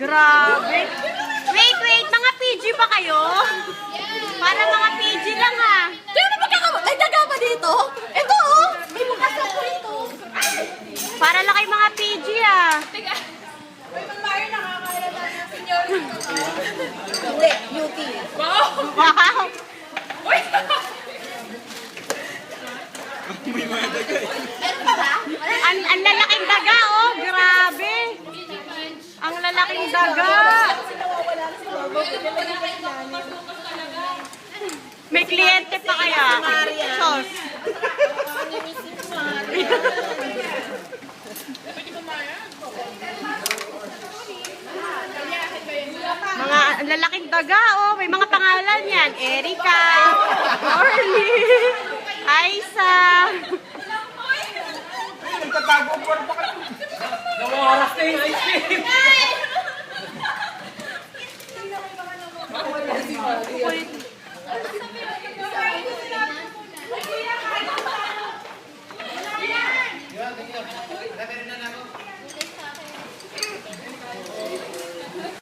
Grabe. Wait, wait. Mga PG ba kayo? Para mga PG lang ha. Tingnan mo kakama. Ay, daga pa dito. Ito oh. May bukas ako ito. Para lang kayo mga PG ha. May pang-Mario nakakaalala na senyor. Hindi, beauty. Wow. Wow. Uy! Meron pa ba? Ang lalaking daga oh. Grabe. Ang lalaking daga. May kliyente pa kaya? Sos. Mga lalaking daga, oh. May mga pangalan yan. Erika, Orly, Aisa. Nagtatago po pa kayo. Nawawalas na yung ice cream.